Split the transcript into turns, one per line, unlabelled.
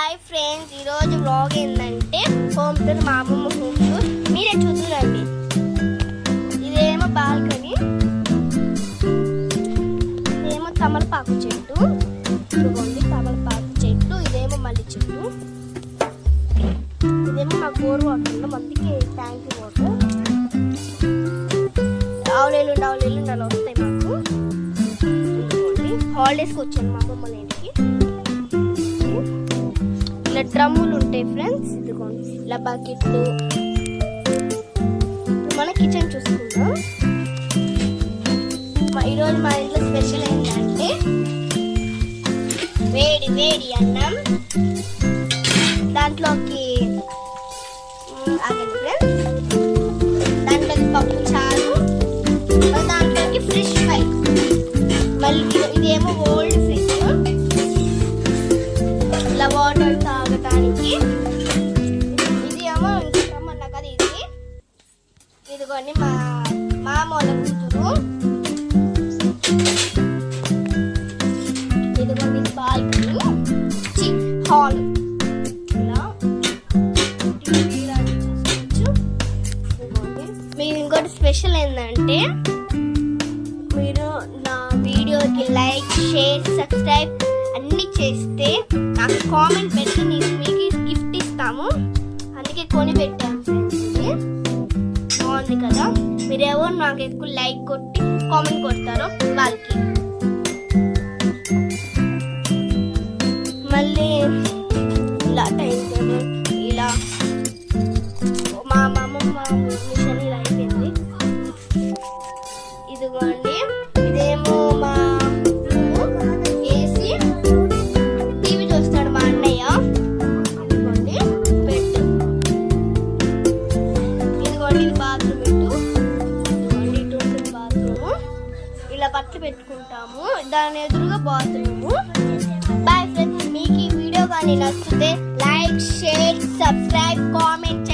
Hi friends, ఈరోజు vlog ఏంటంటే home tour, మా అమ్మమ్మ హోమ్ టూర్. మీరే చూద్దురండి. ఇదేమో బాల్కనీ, ఇదేమో తమలపాకు చెట్టు, ఇదిగోండి తమలపాకు చెట్టు. ఇదేమో మల్లి చెట్టు, ఇదేమో మా బోర్ వాటర్, అందుకే ట్యాంక్ వాటర్. ఆవులేలు నన్ను వస్తాయి మాకు. హాలిడేస్కి వచ్చాను మా అమ్మమ్మ ఇంటికి. ఇలా డ్రమ్ములు ఉంటాయి ఫ్రెండ్స్, ఇదిగోండి ఇలా బకెట్లు. మన కిచెన్ చూసుకుందాం. ఈరోజు మా ఇంట్లో స్పెషల్ ఏంటంటే వేడి వేడి అన్నం, దాంట్లోకి ఆగండి ఫ్రెండ్స్, దాంట్లోకి పప్పు చారు, దాంట్లోకి ఫిష్ ఫ్రై. మళ్ళీ ఇదేమో ఓల్డ్ ఫ్రిడ్జ్, ఇలా వాటర్ తాగటానికి. ఇది ఏమో ఇంకమ్మన్నా కదా, ఇదిగోండి మా మామూలు కూతురు. ఇదిగోండి బాల్కనీ, హాల్. ఇలా మీరు ఇంకోటి స్పెషల్ ఏంటంటే, మీరు నా వీడియోకి లైక్, షేర్, సబ్స్క్రైబ్ అన్నీ చేస్తే నాకు కామెంట్ పెట్టి మీకు గిఫ్ట్ ఇస్తాము. అందుకే కొని పెట్టాను ఫ్రెండ్స్. ఇది బాగుంది కదా. మీరు ఎవరు నాకు ఎక్కువ లైక్ కొట్టి కామెంట్ కొడతారో వాళ్ళకి. మళ్ళీ ఇలా టైం టేబుల్, ఇలా మా అమ్మమ్మ మిషన్ ఇలా అయిపోయింది. ఇదిగోండి ఇదేమో మా ఏసీ, టీవీ చూస్తాడు మా అన్నయ్య. ఇదిగోండి బెడ్, ఇదిగోండి ఇది బాత్రూమ్. ఇదిగోండి ఇటు ఉంటుంది బాత్రూము. ఇలా బట్టలు పెట్టుకుంటాము, దాని ఎదురుగా బాత్రూము. బాయ్ ఫ్రెండ్స్, మీకు ఈ వీడియో కానీ నచ్చితే లైక్, షేర్, సబ్స్క్రైబ్, కామెంట్